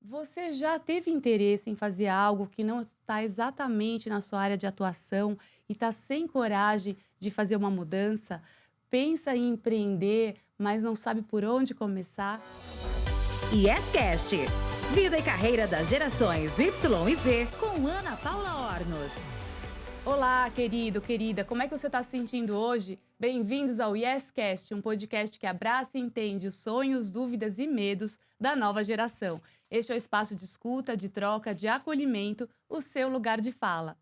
Você já teve interesse em fazer algo que não está exatamente na sua área de atuação e está sem coragem de fazer uma mudança? Pensa em empreender, mas não sabe por onde começar? YesCast. Vida e carreira das gerações Y e Z com Ana Paula Ornos. Olá, querido, querida, como é que você está se sentindo hoje? Bem-vindos ao YesCast, um podcast que abraça e entende os sonhos, dúvidas e medos da nova geração. Este é o espaço de escuta, de troca, de acolhimento, o seu lugar de fala.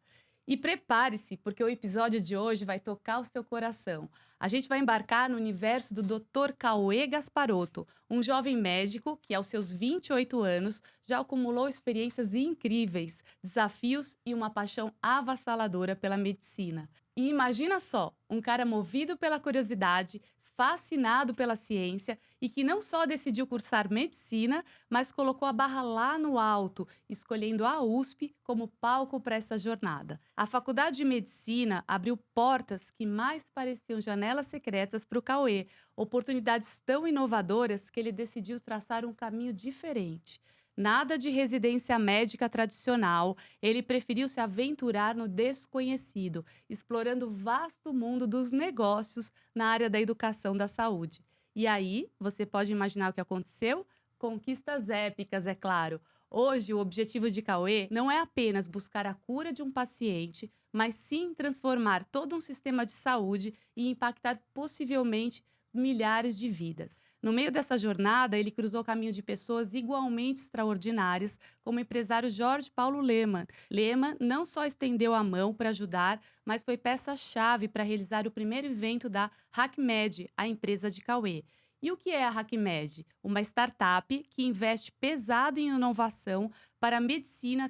E prepare-se, porque o episódio de hoje vai tocar o seu coração. A gente vai embarcar no universo do Dr. Cauê Gasparotto, um jovem médico que, aos seus 28 anos, já acumulou experiências incríveis, desafios e uma paixão avassaladora pela medicina. E imagina só, um cara movido pela curiosidade, fascinado pela ciência e que não só decidiu cursar medicina, mas colocou a barra lá no alto, escolhendo a USP como palco para essa jornada. A Faculdade de Medicina abriu portas que mais pareciam janelas secretas para o Cauê, oportunidades tão inovadoras que ele decidiu traçar um caminho diferente. Nada de residência médica tradicional, ele preferiu se aventurar no desconhecido, explorando o vasto mundo dos negócios na área da educação da saúde. E aí, você pode imaginar o que aconteceu? Conquistas épicas, é claro. Hoje, o objetivo de Cauê não é apenas buscar a cura de um paciente, mas sim transformar todo um sistema de saúde e impactar possivelmente milhares de vidas. No meio dessa jornada, ele cruzou o caminho de pessoas igualmente extraordinárias, como o empresário Jorge Paulo Lemann. Lemann não só estendeu a mão para ajudar, mas foi peça-chave para realizar o primeiro evento da HackMed, a empresa de Cauê. E o que é a HackMed? Uma startup que investe pesado em inovação para a medicina,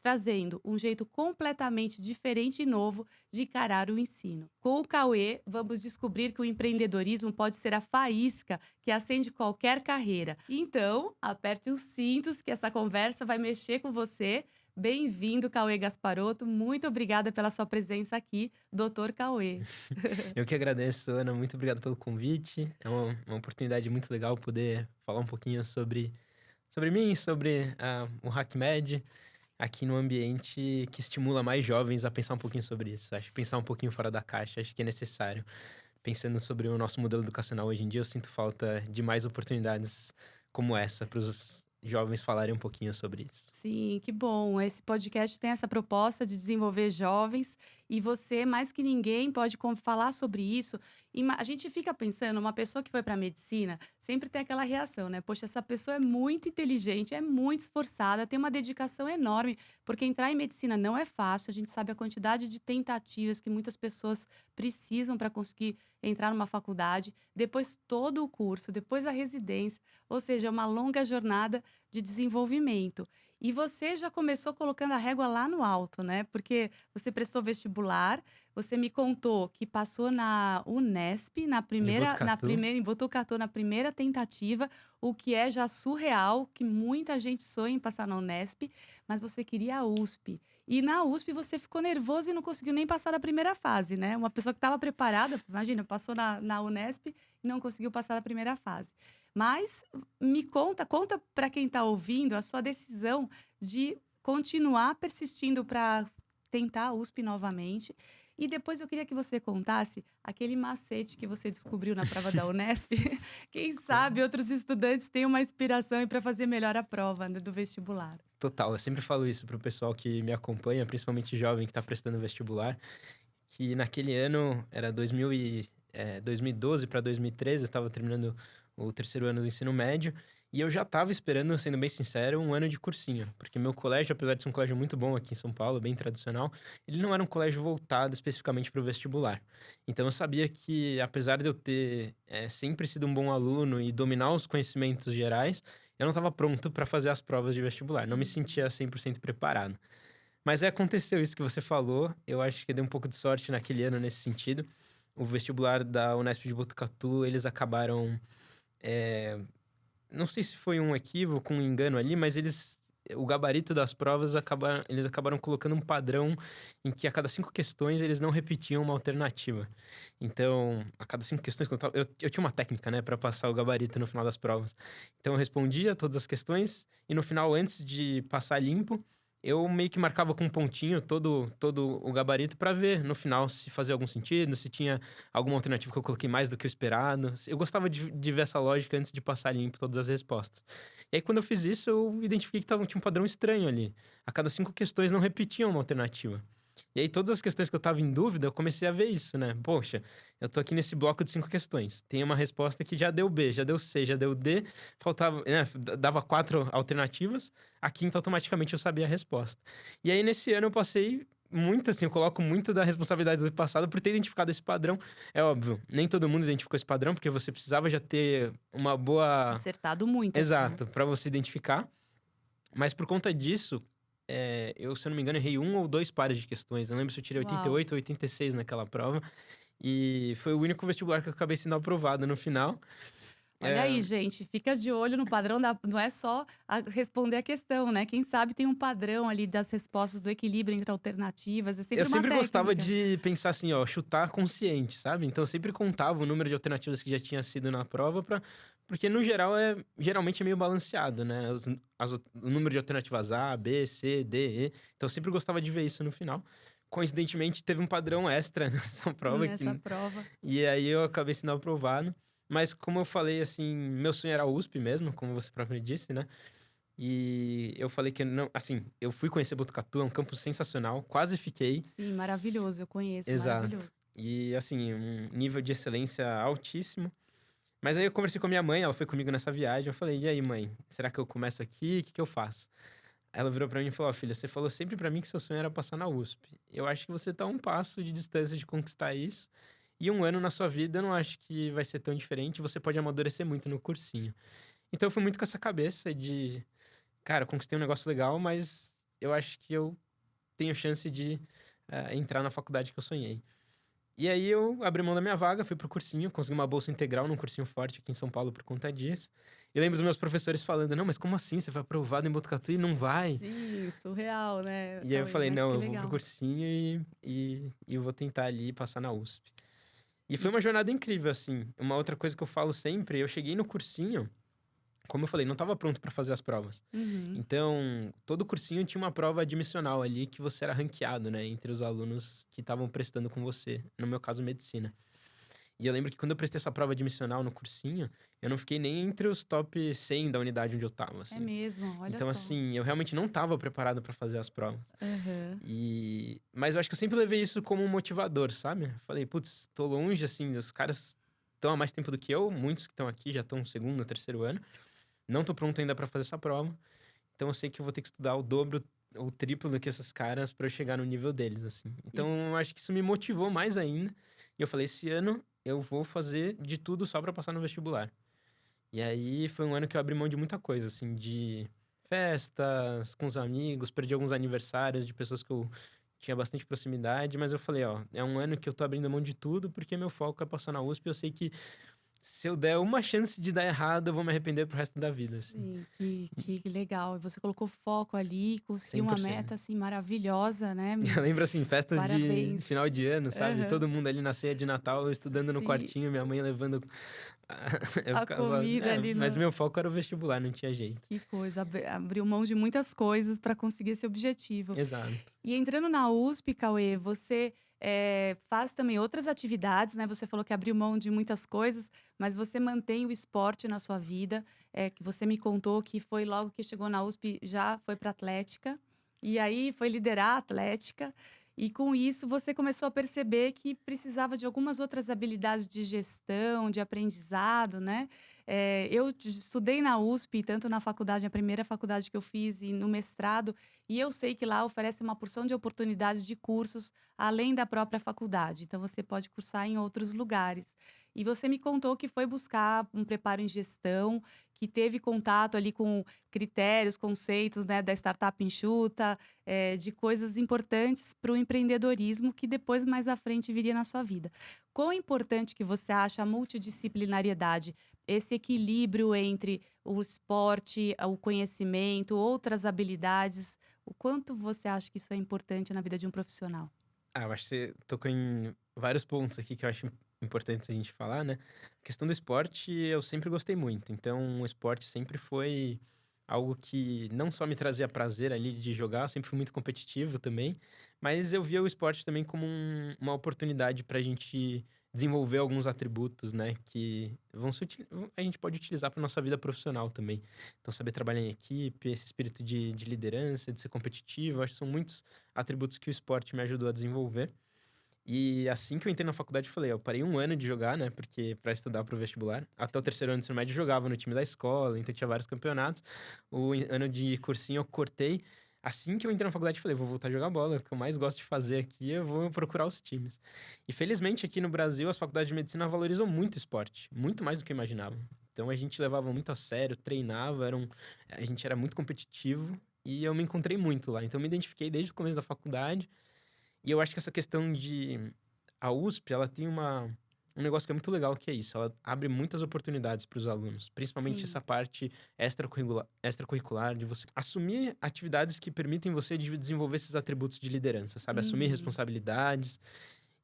trazendo um jeito completamente diferente e novo de encarar o ensino. Com o Cauê, vamos descobrir que o empreendedorismo pode ser a faísca que acende qualquer carreira. Então, aperte os cintos que essa conversa vai mexer com você. Bem-vindo, Cauê Gasparotto. Muito obrigada pela sua presença aqui, Dr. Cauê. Eu que agradeço, Ana. Muito obrigado pelo convite. É uma oportunidade muito legal poder falar um pouquinho sobre mim, sobre o HackMed, aqui no ambiente que estimula mais jovens a pensar um pouquinho sobre isso. Acho que pensar um pouquinho fora da caixa, acho que é necessário. Pensando sobre o nosso modelo educacional hoje em dia, eu sinto falta de mais oportunidades como essa para os jovens falarem um pouquinho sobre isso. Sim, que bom. Esse podcast tem essa proposta de desenvolver jovens e você, mais que ninguém, pode falar sobre isso. E a gente fica pensando, uma pessoa que foi para medicina sempre tem aquela reação, né? Poxa, essa pessoa é muito inteligente, é muito esforçada, tem uma dedicação enorme, porque entrar em medicina não é fácil. A gente sabe a quantidade de tentativas que muitas pessoas precisam para conseguir entrar numa faculdade, depois todo o curso, depois a residência, ou seja, é uma longa jornada de desenvolvimento. E você já começou colocando a régua lá no alto, né? Porque você prestou vestibular, você me contou que passou na Unesp, De Botucatu. em Botucatu, na primeira tentativa, o que é já surreal, que muita gente sonha em passar na Unesp, mas você queria a USP. E na USP você ficou nervoso e não conseguiu nem passar a primeira fase, né? Uma pessoa que estava preparada, imagina, passou na Unesp e não conseguiu passar a primeira fase. Mas me conta para quem está ouvindo a sua decisão de continuar persistindo para tentar a USP novamente. E depois eu queria que você contasse aquele macete que você descobriu na prova da Unesp. Quem sabe outros estudantes têm uma inspiração para fazer melhor a prova, né, do vestibular. Total, eu sempre falo isso pro pessoal que me acompanha, principalmente jovem que está prestando vestibular, que naquele ano, era 2012 para 2013, eu estava terminando o terceiro ano do ensino médio, e eu já estava esperando, sendo bem sincero, um ano de cursinho, porque meu colégio, apesar de ser um colégio muito bom aqui em São Paulo, bem tradicional, ele não era um colégio voltado especificamente para o vestibular. Então eu sabia que, apesar de eu ter sempre sido um bom aluno e dominar os conhecimentos gerais, eu não estava pronto para fazer as provas de vestibular, não me sentia 100% preparado. Mas aconteceu isso que você falou, eu acho que deu um pouco de sorte naquele ano nesse sentido. O vestibular da Unesp de Botucatu, eles acabaram... não sei se foi um equívoco, um engano ali, mas eles o gabarito das provas, eles acabaram colocando um padrão em que a cada 5 questões eles não repetiam uma alternativa. Então, a cada 5 questões, eu tinha uma técnica, né, para passar o gabarito no final das provas. Então, eu respondia todas as questões e no final, antes de passar limpo, eu meio que marcava com um pontinho todo o gabarito para ver no final se fazia algum sentido, se tinha alguma alternativa que eu coloquei mais do que o esperado. Eu gostava de ver essa lógica antes de passar limpo todas as respostas. E aí, quando eu fiz isso, eu identifiquei que tinha um padrão estranho ali. A cada 5 questões não repetiam uma alternativa. E aí, todas as questões que eu tava em dúvida, eu comecei a ver isso, né? Poxa, eu tô aqui nesse bloco de 5 questões. Tem uma resposta que já deu B, já deu C, já deu D. Faltava, né? Dava 4 alternativas. A quinta, automaticamente, eu sabia a resposta. E aí, nesse ano, eu passei muito, assim, eu coloco muito da responsabilidade do passado por ter identificado esse padrão. É óbvio, nem todo mundo identificou esse padrão, porque você precisava já ter uma boa... Acertado muito, assim. Exato, para você identificar. Mas por conta disso, eu, se eu não me engano, errei 1 ou 2 pares de questões. Eu lembro se eu tirei 88 ou 86 naquela prova. E foi o único vestibular que eu acabei sendo aprovado no final. Olha aí, gente, fica de olho no padrão não é só responder a questão, né? Quem sabe tem um padrão ali das respostas, do equilíbrio entre alternativas, é sempre Eu uma sempre gostava técnica. de pensar assim, ó, chutar consciente, sabe? Então eu sempre contava o número de alternativas que já tinha sido na prova, porque no geral geralmente é meio balanceado, né? O número de alternativas A, B, C, D, E. Então eu sempre gostava de ver isso no final. Coincidentemente, teve um padrão extra nessa prova. Nessa prova. E aí eu acabei sendo aprovado. Mas como eu falei, assim, meu sonho era a USP mesmo, como você próprio disse, né? E eu falei que não, assim, eu fui conhecer Botucatu, é um campus sensacional, quase fiquei. Sim, maravilhoso, eu conheço, Exato. maravilhoso. E assim, um nível de excelência altíssimo. Mas aí eu conversei com a minha mãe, ela foi comigo nessa viagem, eu falei: "E aí, mãe, será que eu começo aqui? O que eu faço?" Ela virou pra mim e falou: "Ó, filha, você falou sempre pra mim que seu sonho era passar na USP. Eu acho que você tá a um passo de distância de conquistar isso. E 1 ano na sua vida, eu não acho que vai ser tão diferente. Você pode amadurecer muito no cursinho." Então eu fui muito com essa cabeça de, cara, eu conquistei um negócio legal, mas eu acho que eu tenho chance de entrar na faculdade que eu sonhei. E aí eu abri mão da minha vaga, fui pro cursinho, consegui uma bolsa integral num cursinho forte aqui em São Paulo por conta disso. E lembro dos meus professores falando: "Não, mas como assim? Você foi aprovado em Botucatu e não vai?" Sim, surreal, né, E aí eu Cauê? falei: Mas "Não, que eu vou pro legal. cursinho e vou tentar ali passar na USP." E foi uma jornada incrível, assim. Uma outra coisa que eu falo sempre, eu cheguei no cursinho, como eu falei, não estava pronto para fazer as provas. Uhum. Então, todo cursinho tinha uma prova admissional ali que você era ranqueado, né, entre os alunos que estavam prestando com você. No meu caso, medicina. E eu lembro que quando eu prestei essa prova admissional no cursinho, eu não fiquei nem entre os top 100 da unidade onde eu tava, É assim. mesmo, olha Então, só. assim, eu realmente não estava preparado para fazer as provas. Aham. Mas eu acho que eu sempre levei isso como um motivador, sabe? Falei: "Putz, tô longe, assim, os caras estão há mais tempo do que eu, muitos que estão aqui já estão no 2º, 3º ano. Não tô pronto ainda para fazer essa prova, então eu sei que eu vou ter que estudar o dobro ou o triplo do que esses caras para eu chegar no nível deles, assim." E Então eu acho que isso me motivou mais ainda, e eu falei: "Esse ano eu vou fazer de tudo só para passar no vestibular." E aí foi um ano que eu abri mão de muita coisa, assim, de festas com os amigos, perdi alguns aniversários de pessoas que eu tinha bastante proximidade, mas eu falei: "Ó, é um ano que eu tô abrindo mão de tudo, porque meu foco é passar na USP, eu sei que se eu der uma chance de dar errado, eu vou me arrepender pro resto da vida, assim." sim, que legal. E você colocou foco ali, conseguiu uma 100%. meta, assim, maravilhosa, né. Eu lembro, assim, festas de Parabéns. final de ano, sabe? Aham. Todo mundo ali na ceia de Natal, eu estudando no Sim, quartinho, minha mãe levando eu a ficava comida ali mas no meu foco era o vestibular, não tinha jeito. que coisa, abriu mão de muitas coisas para conseguir esse objetivo. Exato. E entrando na USP, Cauê, você, faz também outras atividades, né, você falou que abriu mão de muitas coisas, mas você mantém o esporte na sua vida, que você me contou que foi logo que chegou na USP, já foi para atlética, e aí foi liderar a atlética, e com isso você começou a perceber que precisava de algumas outras habilidades de gestão, de aprendizado, né. Eu estudei na USP, tanto na faculdade, a primeira faculdade que eu fiz e no mestrado, e eu sei que lá oferece uma porção de oportunidades de cursos além da própria faculdade. Então, você pode cursar em outros lugares. E você me contou que foi buscar um preparo em gestão, que teve contato ali com critérios, conceitos, né, da startup enxuta, de coisas importantes para o empreendedorismo que depois, mais à frente, viria na sua vida. Quão importante que você acha a multidisciplinariedade, esse equilíbrio entre o esporte, o conhecimento, outras habilidades, o quanto você acha que isso é importante na vida de um profissional? Eu acho que você tocou em vários pontos aqui que eu acho importante a gente falar, né? A questão do esporte, eu sempre gostei muito. Então, o esporte sempre foi algo que não só me trazia prazer ali de jogar, eu sempre fui muito competitivo também, mas eu via o esporte também como uma oportunidade para a gente desenvolver alguns atributos, né? Que a gente pode utilizar para nossa vida profissional também. Então, saber trabalhar em equipe, esse espírito de liderança, de ser competitivo, acho que são muitos atributos que o esporte me ajudou a desenvolver. E assim que eu entrei na faculdade, eu falei, eu parei um ano de jogar, né? Porque para estudar para o vestibular. Até o terceiro ano do ensino médio eu jogava no time da escola, então tinha vários campeonatos. Ano de cursinho eu cortei. Assim que eu entrei na faculdade, eu falei, vou voltar a jogar bola. O que eu mais gosto de fazer aqui, eu vou procurar os times. E felizmente aqui no Brasil, as faculdades de medicina valorizam muito o esporte, muito mais do que eu imaginava. Então a gente levava muito a sério, treinava, a gente era muito competitivo e eu me encontrei muito lá. Então eu me identifiquei desde o começo da faculdade. E eu acho que essa questão de... A USP, ela tem um negócio que é muito legal, que é isso. Ela abre muitas oportunidades para os alunos. Principalmente Sim. essa parte extracurricular, de você assumir atividades que permitem você desenvolver esses atributos de liderança, sabe? Assumir Uhum. responsabilidades.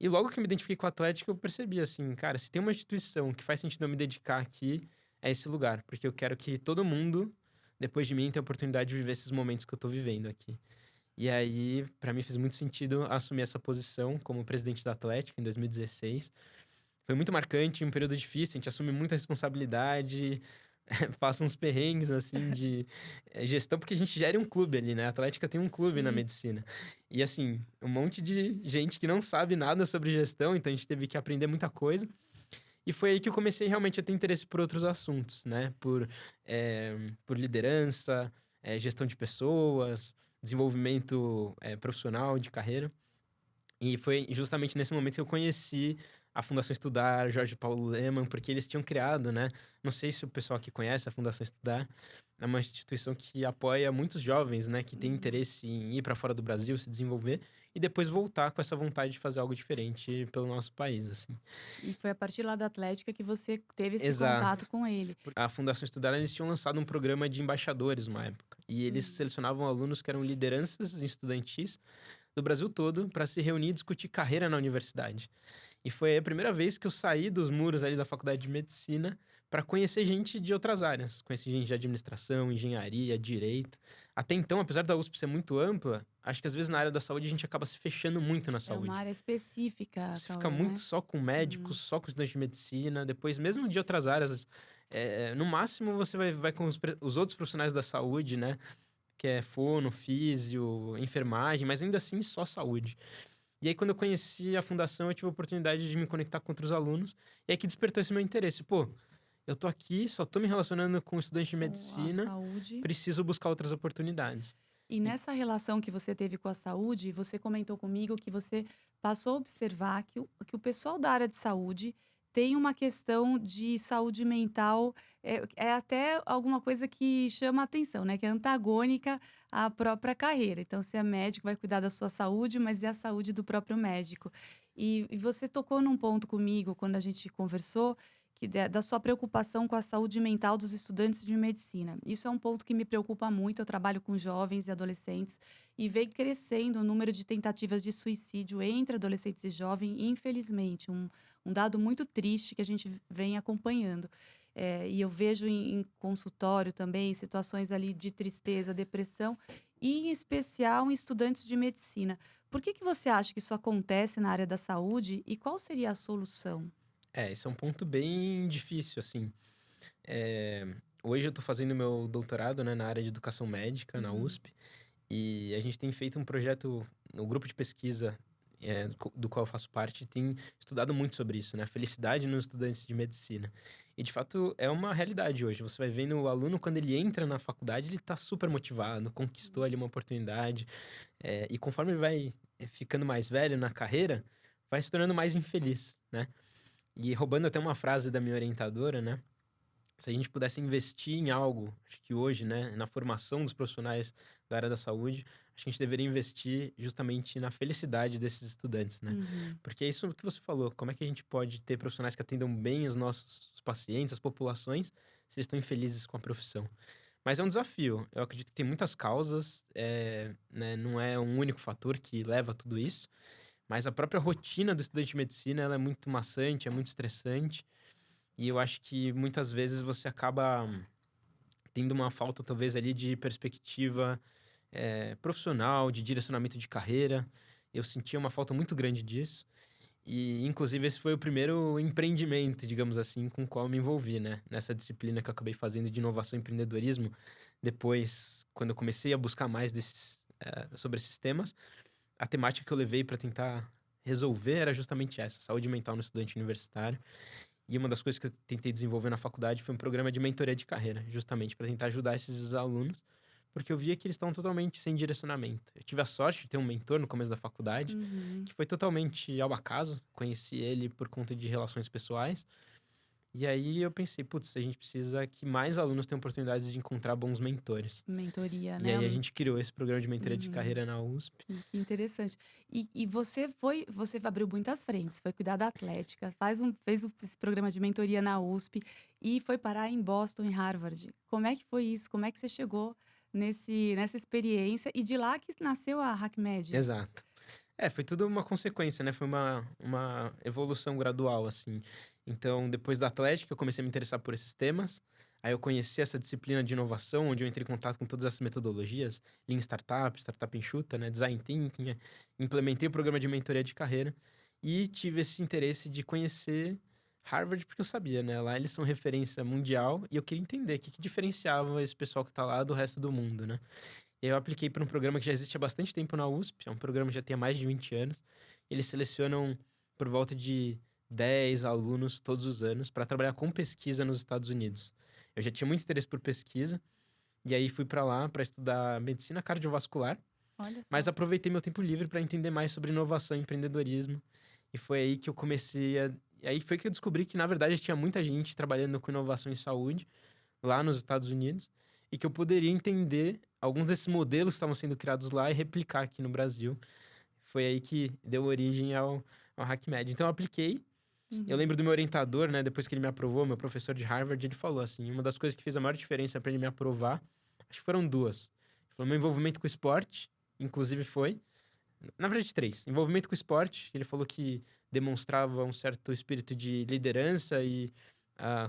E logo que eu me identifiquei com a Atlética, eu percebi assim, cara, se tem uma instituição que faz sentido eu me dedicar aqui, é esse lugar. Porque eu quero que todo mundo, depois de mim, tenha a oportunidade de viver esses momentos que eu tô vivendo aqui. E aí, pra mim, fez muito sentido assumir essa posição como presidente da Atlética em 2016. Foi muito marcante, um período difícil, a gente assume muita responsabilidade, passa uns perrengues, assim, de gestão, porque a gente gera um clube ali, né? A Atlética tem um clube na Sim. medicina. E, assim, um monte de gente que não sabe nada sobre gestão, então a gente teve que aprender muita coisa. E foi aí que eu comecei realmente a ter interesse por outros assuntos, né? Por liderança, gestão de pessoas, desenvolvimento profissional, de carreira. E foi justamente nesse momento que eu conheci a Fundação Estudar, Jorge Paulo Lemann, porque eles tinham criado, né? Não sei se o pessoal aqui conhece a Fundação Estudar. É uma instituição que apoia muitos jovens, né? Que têm Uhum. interesse em ir para fora do Brasil, se desenvolver e depois voltar com essa vontade de fazer algo diferente pelo nosso país, assim. E foi a partir lá da Atlética que você teve esse contato Exato. com ele. A Fundação Estudar, eles tinham lançado um programa de embaixadores uma época. E eles Hum. selecionavam alunos que eram lideranças estudantis do Brasil todo para se reunir e discutir carreira na universidade. E foi a primeira vez que eu saí dos muros ali da faculdade de medicina para conhecer gente de outras áreas. Conheci gente de administração, engenharia, direito. Até então, apesar da USP ser muito ampla, acho que às vezes na área da saúde a gente acaba se fechando muito na É uma saúde. área específica, Você fica Cauê, muito né? só com Uhum. médicos, só com estudantes de medicina, depois mesmo de outras áreas. No máximo você vai com os outros profissionais da saúde, né? Que é fono, físio, enfermagem, mas ainda assim só saúde. E aí, quando eu conheci a fundação, eu tive a oportunidade de me conectar com outros alunos, e aí que despertou esse meu interesse. Pô, eu tô aqui, só tô me relacionando com estudantes de Com a medicina, saúde. preciso buscar outras oportunidades. E E- nessa relação que você teve com a saúde, você comentou comigo que você passou a observar que o pessoal da área de saúde tem uma questão de saúde mental, é até alguma coisa que chama a atenção, né? Que é antagônica à própria carreira. Então, se é médico, vai cuidar da sua saúde, mas e a saúde do próprio médico? E você tocou num ponto comigo quando a gente conversou, da sua preocupação com a saúde mental dos estudantes de medicina. Isso é um ponto que me preocupa muito. Eu trabalho com jovens e adolescentes e vem crescendo o número de tentativas de suicídio entre adolescentes e jovens, infelizmente. Um dado muito triste que a gente vem acompanhando. E eu vejo em consultório também situações ali de tristeza, depressão, e em especial em estudantes de medicina. Por que você acha que isso acontece na área da saúde e qual seria a solução? esse é um ponto bem difícil, assim. É, Hoje eu tô fazendo meu doutorado, né, na área de educação médica, na Uhum. USP, e a gente tem feito um projeto no grupo de pesquisa do qual eu faço parte, tem estudado muito sobre isso, né? A felicidade nos estudantes de medicina. E, de fato, é uma realidade hoje. Você vai vendo o aluno, quando ele entra na faculdade, ele tá super motivado, conquistou ali uma oportunidade. E conforme ele vai ficando mais velho na carreira, vai se tornando mais infeliz, né? E roubando até uma frase da minha orientadora, né? Se a gente pudesse investir em algo, acho que hoje, né, na formação dos profissionais da área da saúde, acho que a gente deveria investir justamente na felicidade desses estudantes, né? Uhum. Porque é isso que você falou, como é que a gente pode ter profissionais que atendam bem os pacientes, as populações, se eles estão infelizes com a profissão? Mas é um desafio. Eu acredito que tem muitas causas, né, não é um único fator que leva a tudo isso, mas a própria rotina do estudante de medicina, ela é muito maçante, é muito estressante, e eu acho que muitas vezes você acaba tendo uma falta, talvez, ali de perspectiva profissional, de direcionamento de carreira. Eu sentia uma falta muito grande disso. E, inclusive, esse foi o primeiro empreendimento, digamos assim, com o qual eu me envolvi, né? Nessa disciplina que eu acabei fazendo de inovação e empreendedorismo. Depois, quando eu comecei a buscar mais sobre esses temas, a temática que eu levei para tentar resolver era justamente essa, saúde mental no estudante universitário. E uma das coisas que eu tentei desenvolver na faculdade foi um programa de mentoria de carreira, justamente para tentar ajudar esses alunos, porque eu via que eles estavam totalmente sem direcionamento. Eu tive a sorte de ter um mentor no começo da faculdade, Uhum. que foi totalmente ao acaso, conheci ele por conta de relações pessoais. E aí eu pensei, putz, a gente precisa que mais alunos tenham oportunidades de encontrar bons mentores. Mentoria, E né? aí a gente criou esse programa de mentoria de Uhum. carreira na USP. Que interessante. E você abriu muitas frentes, foi cuidar da atlética, esse programa de mentoria na USP e foi parar em Boston, em Harvard. Como é que foi isso? Como é que você chegou nessa experiência? E de lá que nasceu a HackMed? Exato. Foi tudo uma consequência, né? Foi uma evolução gradual, assim. Então, depois da Atlética, eu comecei a me interessar por esses temas. Aí eu conheci essa disciplina de inovação, onde eu entrei em contato com todas essas metodologias, Lean Startup, Startup Enxuta, né? Design Thinking. Implementei o programa de mentoria de carreira e tive esse interesse de conhecer Harvard, porque eu sabia, né? Lá eles são referência mundial e eu queria entender o que diferenciava esse pessoal que tá lá do resto do mundo, né? Eu apliquei para um programa que já existe há bastante tempo na USP, é um programa que já tem há mais de 20 anos. Eles selecionam por volta de 10 alunos todos os anos para trabalhar com pesquisa nos Estados Unidos. Eu já tinha muito interesse por pesquisa, e aí fui para lá para estudar medicina cardiovascular, Olha mas só. aproveitei meu tempo livre para entender mais sobre inovação e empreendedorismo. E foi aí que eu comecei a. E aí foi que eu descobri que, na verdade, tinha muita gente trabalhando com inovação em saúde lá nos Estados Unidos e que eu poderia entender alguns desses modelos que estavam sendo criados lá e replicar aqui no Brasil. Foi aí que deu origem ao HackMed. Então eu apliquei. Eu Uhum. lembro do meu orientador, né? Depois que ele me aprovou, meu professor de Harvard, ele falou assim: uma das coisas que fez a maior diferença para ele me aprovar, acho que foram duas. Ele falou: meu envolvimento com o esporte, inclusive foi. Na verdade, três. Envolvimento com o esporte, ele falou que demonstrava um certo espírito de liderança e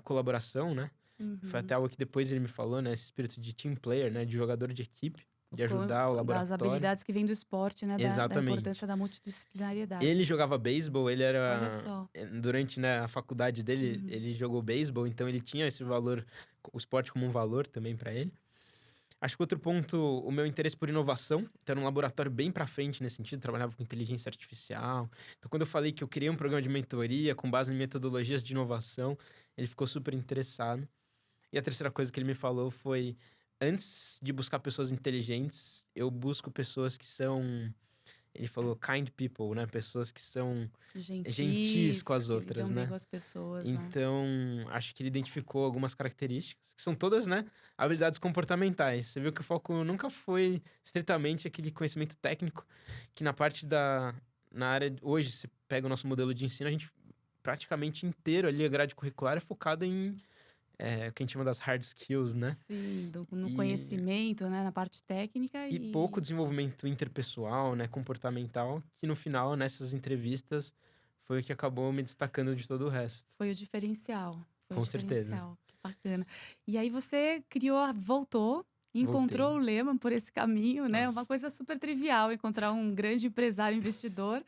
colaboração, né? Foi Uhum. até algo que depois ele me falou, né? Esse espírito de team player, né? De jogador de equipe, de ajudar o Das laboratório. habilidades que vêm do esporte, né? Da Exatamente. importância da multidisciplinariedade. Ele jogava beisebol, ele Olha era... só. Durante, né, a faculdade dele, Uhum. ele jogou beisebol, então ele tinha esse valor, o esporte como um valor também para ele. Acho que outro ponto, o meu interesse por inovação, então era um laboratório bem para frente nesse sentido, trabalhava com inteligência artificial. Então, quando eu falei que eu criei um programa de mentoria com base em metodologias de inovação, ele ficou super interessado. E a terceira coisa que ele me falou foi: antes de buscar pessoas inteligentes, eu busco pessoas que são, ele falou, kind people, né? Pessoas que são gentis com Gentis, as que outras, lidam bem né? com as pessoas, né? Então, acho que ele identificou algumas características, que são todas, né, habilidades comportamentais. Você viu que o foco nunca foi estritamente aquele conhecimento técnico, que na área, hoje, se pega o nosso modelo de ensino, a gente praticamente inteiro ali, a grade curricular é focada em o que a gente chama das hard skills, né? Sim, no E, conhecimento, né? Na parte técnica e pouco e desenvolvimento interpessoal, né, comportamental, que no final, nessas entrevistas, foi o que acabou me destacando de todo o resto. foi o diferencial. Foi o Com certeza. diferencial. Que bacana. E aí você voltou, encontrou o Voltei. Lehman por esse caminho, né? Uma Nossa. coisa super trivial, encontrar um grande empresário investidor.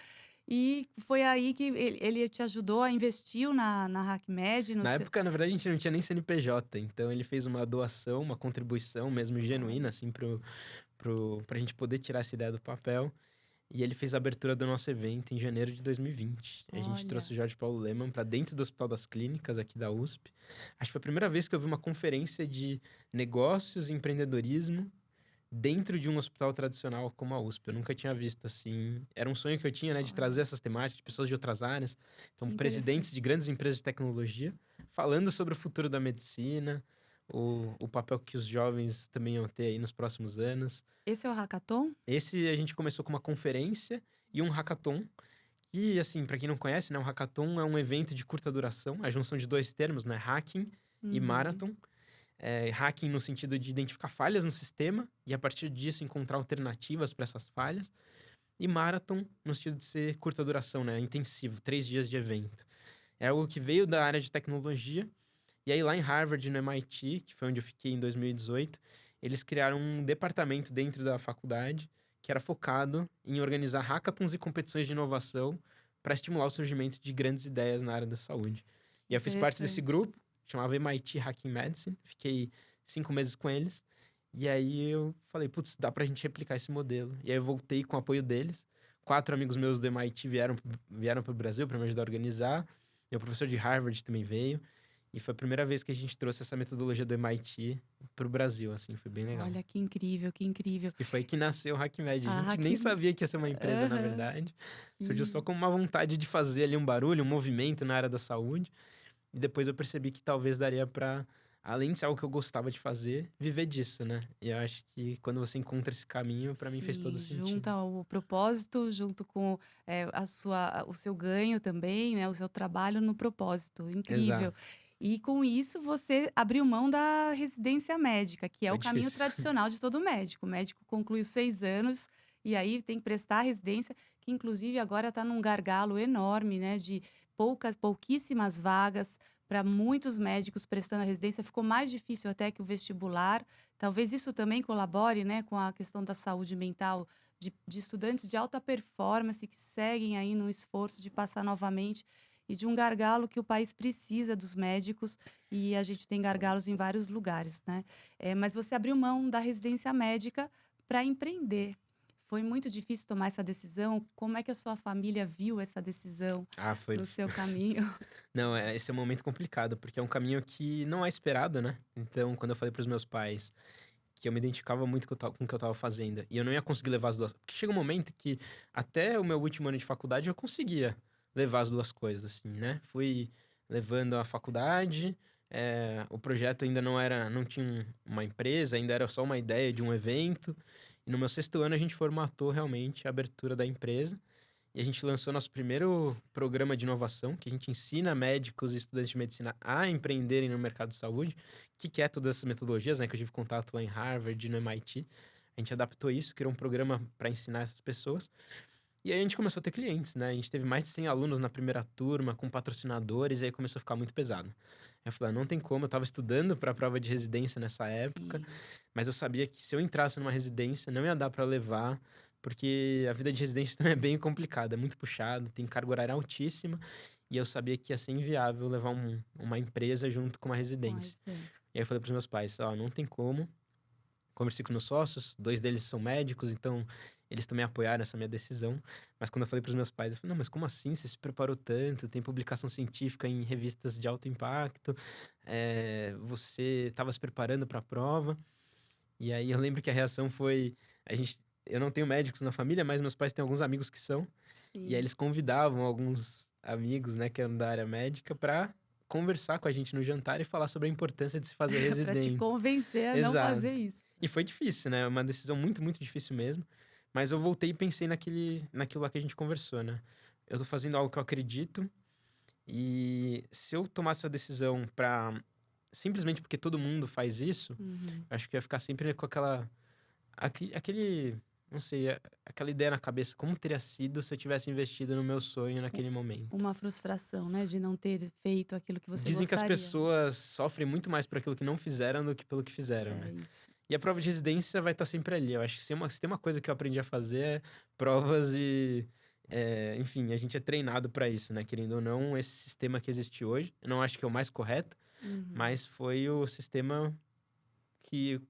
E foi aí que ele te ajudou a investir na HackMed, no Na seu... época, na verdade, a gente não tinha nem CNPJ, então ele fez uma doação, uma contribuição mesmo genuína, Olha, assim, pra gente poder tirar essa ideia do papel. E ele fez a abertura do nosso evento em janeiro de 2020. A gente olha. trouxe o Jorge Paulo Lemann para dentro do Hospital das Clínicas aqui da USP. Acho que foi a primeira vez que eu vi uma conferência de negócios e empreendedorismo dentro de um hospital tradicional como a USP. Eu nunca tinha visto assim. Era um sonho que eu tinha, né, de Olha. trazer essas temáticas de pessoas de outras áreas. Então, Que presidentes interessante. de grandes empresas de tecnologia, falando sobre o futuro da medicina, o papel que os jovens também vão ter aí nos próximos anos. Esse é o hackathon? Esse a gente começou com uma conferência e um hackathon. E, assim, para quem não conhece, né, um hackathon é um evento de curta duração, a junção de dois termos, né, hacking e Uhum. marathon. Hacking no sentido de identificar falhas no sistema e, a partir disso, encontrar alternativas para essas falhas. E marathon no sentido de ser curta duração, né, intensivo, 3 dias de evento. É algo que veio da área de tecnologia. E aí, lá em Harvard, no MIT, que foi onde eu fiquei em 2018, eles criaram um departamento dentro da faculdade que era focado em organizar hackathons e competições de inovação para estimular o surgimento de grandes ideias na área da saúde. Que E eu fiz parte desse interessante. grupo, chamava MIT Hacking Medicine, fiquei 5 meses com eles. E aí eu falei, putz, dá pra gente replicar esse modelo. E aí eu voltei com o apoio deles. 4 amigos meus do MIT vieram para o Brasil para me ajudar a organizar. Meu professor de Harvard também veio. E foi a primeira vez que a gente trouxe essa metodologia do MIT pro Brasil, assim, foi bem legal. Olha, que incrível, que incrível. E foi aí que nasceu o HackMed. A A gente hack nem sabia que ia ser uma empresa, na Aham. verdade. Surgiu só Que como uma vontade de fazer ali um barulho, um movimento na área da saúde. E depois eu percebi que talvez daria pra, além de ser algo que eu gostava de fazer, viver disso, né? E eu acho que quando você encontra esse caminho, pra mim fez todo sim, sentido. junta o propósito junto com, o seu ganho também, né, o seu trabalho no propósito, incrível. Exato. E com isso você abriu mão da residência médica, que é Foi o caminho difícil. tradicional de todo médico. O médico conclui os 6 anos e aí tem que prestar a residência, que inclusive agora está num gargalo enorme, né, de pouquíssimas vagas para muitos médicos prestando a residência. Ficou mais difícil até que o vestibular. Talvez isso também colabore, né, com a questão da saúde mental de estudantes de alta performance que seguem aí no esforço de passar novamente e de um gargalo que o país precisa dos médicos e a gente tem gargalos em vários lugares, né? Mas você abriu mão da residência médica para empreender. Foi muito difícil tomar essa decisão? Como é que a sua família viu essa decisão Ah, foi. no seu caminho? Não, esse é um momento complicado, porque é um caminho que não é esperado, né? Então, quando eu falei pros meus pais que eu me identificava muito com o que eu tava fazendo, e eu não ia conseguir levar as duas. Porque chega um momento que, até o meu último ano de faculdade, eu conseguia levar as duas coisas, assim, né? Fui levando a faculdade, o projeto ainda não tinha uma empresa, ainda era só uma ideia de um evento. E no meu 6º ano, a gente formatou realmente a abertura da empresa. E a gente lançou nosso primeiro programa de inovação, que a gente ensina médicos e estudantes de medicina a empreenderem no mercado de saúde. Que é todas essas metodologias, né? Que eu tive contato lá em Harvard, no MIT. A gente adaptou isso, criou um programa para ensinar essas pessoas. E aí a gente começou a ter clientes, né? A gente teve mais de 100 alunos na primeira turma, com patrocinadores, e aí começou a ficar muito pesado. Aí eu falei, não tem como, eu estava estudando para a prova de residência nessa época, Sim. mas eu sabia que se eu entrasse numa residência, não ia dar para levar, porque a vida de residente também é bem complicada, é muito puxado, tem carga horária altíssima, e eu sabia que ia ser inviável levar uma empresa junto com uma Com a residência. residência. E aí eu falei para os meus pais, ó, não tem como. Conversei com meus sócios, 2 deles são médicos, então eles também apoiaram essa minha decisão. Mas quando eu falei para os meus pais, eu falei, não, mas como assim? Você se preparou tanto, tem publicação científica em revistas de alto impacto, você estava se preparando para a prova. E aí eu lembro que a reação foi, eu não tenho médicos na família, mas meus pais têm alguns amigos que são, e aí Sim. eles convidavam alguns amigos, né, que eram da área médica, para conversar com a gente no jantar e falar sobre a importância de se fazer Para te residência. convencer a não Exato. fazer isso. E foi difícil, né? Uma decisão muito, muito difícil mesmo. Mas eu voltei e pensei naquilo lá que a gente conversou, né? Eu tô fazendo algo que eu acredito. E se eu tomasse essa decisão simplesmente porque todo mundo faz isso, Uhum. eu acho que eu ia ficar sempre com aquele, não sei, aquela ideia na cabeça. Como teria sido se eu tivesse investido no meu sonho naquele momento? Uma frustração, né, de não ter feito aquilo que você Dizem que as gostaria. pessoas sofrem muito mais por aquilo que não fizeram do que pelo que fizeram, É né? isso. E a prova de residência vai estar sempre ali. Eu acho que se tem uma coisa que eu aprendi a fazer é provas e, enfim, a gente é treinado para isso, né? Querendo ou não, esse sistema que existe hoje, eu não acho que é o mais correto, Uhum. mas foi o sistema que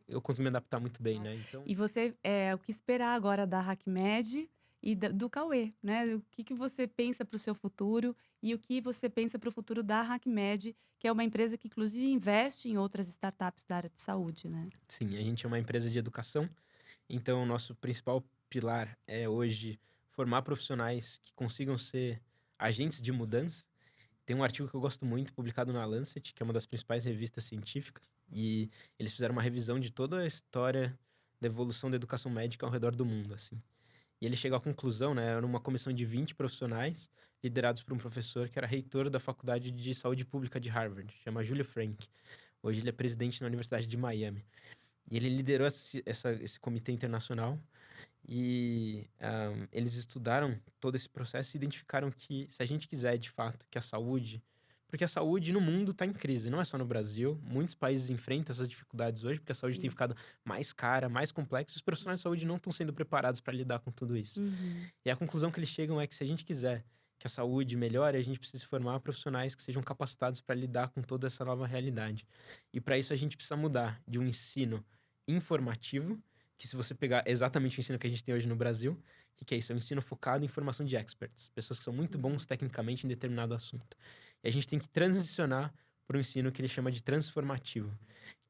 eu consegui me adaptar muito bem, né? Então, E você, o que esperar agora da HackMed e do Cauê, né? O que você pensa para o seu futuro e o que você pensa para o futuro da HackMed, que é uma empresa que, inclusive, investe em outras startups da área de saúde, né? Sim, a gente é uma empresa de educação, então o nosso principal pilar é hoje formar profissionais que consigam ser agentes de mudança. Tem um artigo que eu gosto muito, publicado na Lancet, que é uma das principais revistas científicas, e eles fizeram uma revisão de toda a história da evolução da educação médica ao redor do mundo, assim. E ele chegou à conclusão, né, era uma comissão de 20 profissionais, liderados por um professor que era reitor da Faculdade de Saúde Pública de Harvard, chama Julia Frank. Hoje ele é presidente na Universidade de Miami. E ele liderou esse comitê internacional e eles estudaram todo esse processo e identificaram que se a gente quiser, de fato, que a saúde... Porque a saúde no mundo está em crise, não é só no Brasil. Muitos países enfrentam essas dificuldades hoje, porque a saúde tem Sim. ficado mais cara, mais complexa. Os profissionais de saúde não estão sendo preparados para lidar com tudo isso. Uhum. E a conclusão que eles chegam é que se a gente quiser que a saúde melhore, a gente precisa formar profissionais que sejam capacitados para lidar com toda essa nova realidade. E para isso a gente precisa mudar de um ensino informativo, que se você pegar exatamente o ensino que a gente tem hoje no Brasil, o que é isso? É um ensino focado em formação de experts, pessoas que são muito bons tecnicamente em determinado assunto. E a gente tem que transicionar para um ensino que ele chama de transformativo,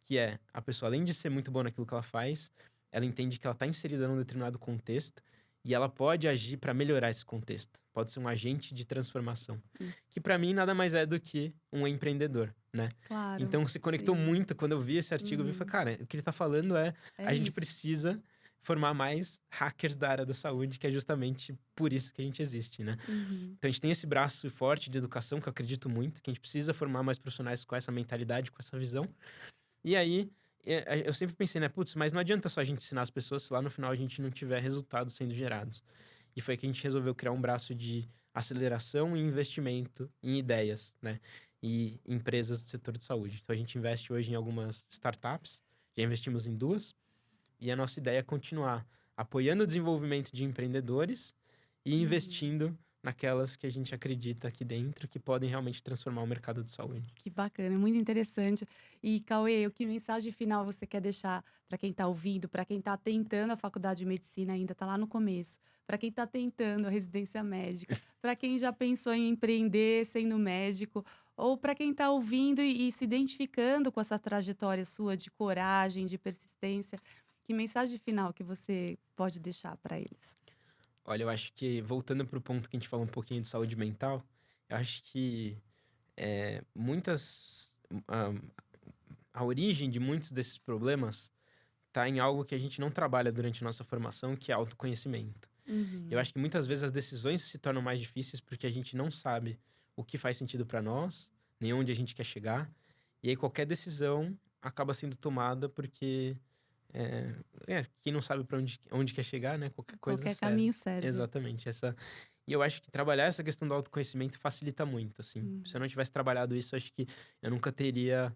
que é a pessoa, além de ser muito boa naquilo que ela faz, ela entende que ela está inserida num determinado contexto e ela pode agir para melhorar esse contexto. Pode ser um agente de transformação. Que para mim nada mais é do que um empreendedor, né? Claro. Então se conectou Sim. muito quando eu vi esse artigo. Eu vi e falei, cara, o que ele tá falando é a gente isso. precisa formar mais hackers da área da saúde, que é justamente por isso que a gente existe, né? Uhum. Então a gente tem esse braço forte de educação, que eu acredito muito, que a gente precisa formar mais profissionais com essa mentalidade, com essa visão. E aí, eu sempre pensei, né, putz, mas não adianta só a gente ensinar as pessoas se lá no final a gente não tiver resultados sendo gerados. E foi que a gente resolveu criar um braço de aceleração e investimento em ideias, né? E empresas do setor de saúde. Então a gente investe hoje em algumas startups, já investimos em 2, e a nossa ideia é continuar apoiando o desenvolvimento de empreendedores e investindo naquelas que a gente acredita aqui dentro que podem realmente transformar o mercado de saúde. Que bacana, muito interessante. E, Cauê, que mensagem final você quer deixar para quem está ouvindo, para quem está tentando a faculdade de medicina ainda, está lá no começo, para quem está tentando a residência médica, para quem já pensou em empreender sendo médico, ou para quem está ouvindo e se identificando com essa trajetória sua de coragem, de persistência, que mensagem final que você pode deixar para eles? Olha, eu acho que, voltando para o ponto que a gente falou um pouquinho de saúde mental, eu acho que muitas... a origem de muitos desses problemas está em algo que a gente não trabalha durante a nossa formação, que é autoconhecimento. Eu acho que muitas vezes as decisões se tornam mais difíceis porque a gente não sabe o que faz sentido para nós, nem onde a gente quer chegar. E aí qualquer decisão acaba sendo tomada porque quem não sabe para onde quer chegar, né? Qualquer coisa Qualquer serve. caminho serve. Exatamente. E eu acho que trabalhar essa questão do autoconhecimento facilita muito, assim. Se eu não tivesse trabalhado isso, eu acho que eu nunca teria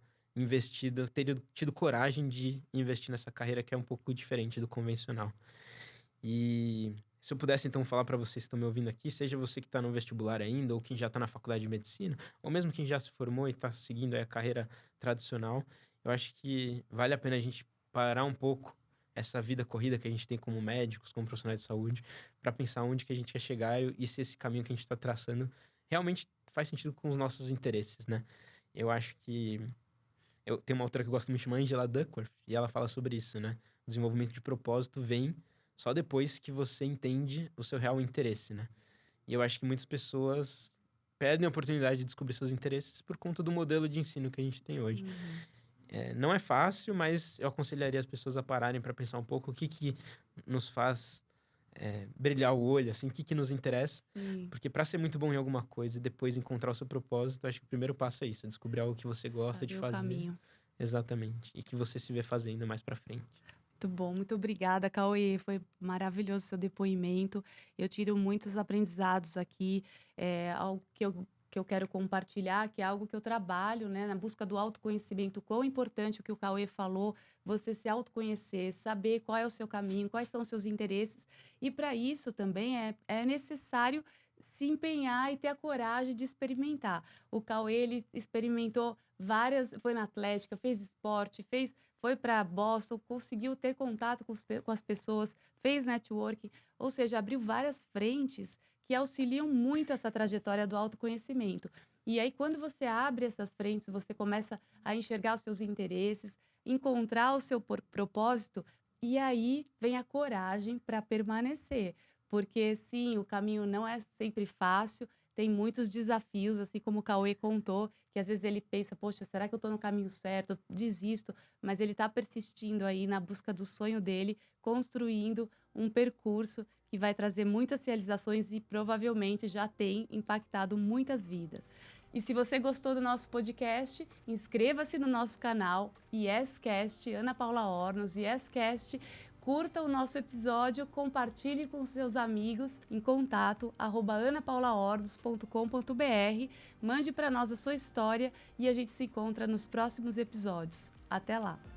teria tido coragem de investir nessa carreira que é um pouco diferente do convencional. E se eu pudesse, então, falar para vocês que estão me ouvindo aqui, seja você que está no vestibular ainda, ou quem já está na faculdade de medicina, ou mesmo quem já se formou e está seguindo aí a carreira tradicional, eu acho que vale a pena a gente parar um pouco essa vida corrida que a gente tem como médicos, como profissionais de saúde, para pensar onde que a gente quer chegar e se esse caminho que a gente está traçando realmente faz sentido com os nossos interesses, né? Eu acho que... Eu tenho uma autora que eu gosto muito, chama Angela Duckworth, e ela fala sobre isso, né? O desenvolvimento de propósito vem só depois que você entende o seu real interesse, né? E eu acho que muitas pessoas perdem a oportunidade de descobrir seus interesses por conta do modelo de ensino que a gente tem hoje. Não é fácil, mas eu aconselharia as pessoas a pararem para pensar um pouco o que nos faz brilhar o olho, assim, o que nos interessa. Sim. Porque para ser muito bom em alguma coisa e depois encontrar o seu propósito, acho que o primeiro passo é isso, descobrir algo que você gosta de Saber o fazer. caminho. Exatamente. E que você se vê fazendo mais para frente. Muito bom, muito obrigada, Cauê. Foi maravilhoso seu depoimento. Eu tiro muitos aprendizados aqui, algo que eu quero compartilhar, que é algo que eu trabalho, né, na busca do autoconhecimento. Quão importante o que o Cauê falou, você se autoconhecer, saber qual é o seu caminho, quais são os seus interesses. E para isso também é necessário se empenhar e ter a coragem de experimentar. O Cauê, ele experimentou foi na Atlética, fez esporte, foi para Boston, conseguiu ter contato com as pessoas, fez networking, ou seja, abriu várias frentes que auxiliam muito essa trajetória do autoconhecimento. E aí, quando você abre essas frentes, você começa a enxergar os seus interesses, encontrar o seu propósito, e aí vem a coragem para permanecer. Porque, sim, o caminho não é sempre fácil, tem muitos desafios, assim como o Cauê contou, que às vezes ele pensa, poxa, será que eu estou no caminho certo? Eu desisto, mas ele está persistindo aí na busca do sonho dele, construindo um percurso que vai trazer muitas realizações e provavelmente já tem impactado muitas vidas. E se você gostou do nosso podcast, inscreva-se no nosso canal YesCast, Ana Paula Ornos, YesCast. Curta o nosso episódio, compartilhe com seus amigos em contato @anapaulaornos.com.br. Mande para nós a sua história e a gente se encontra nos próximos episódios. Até lá!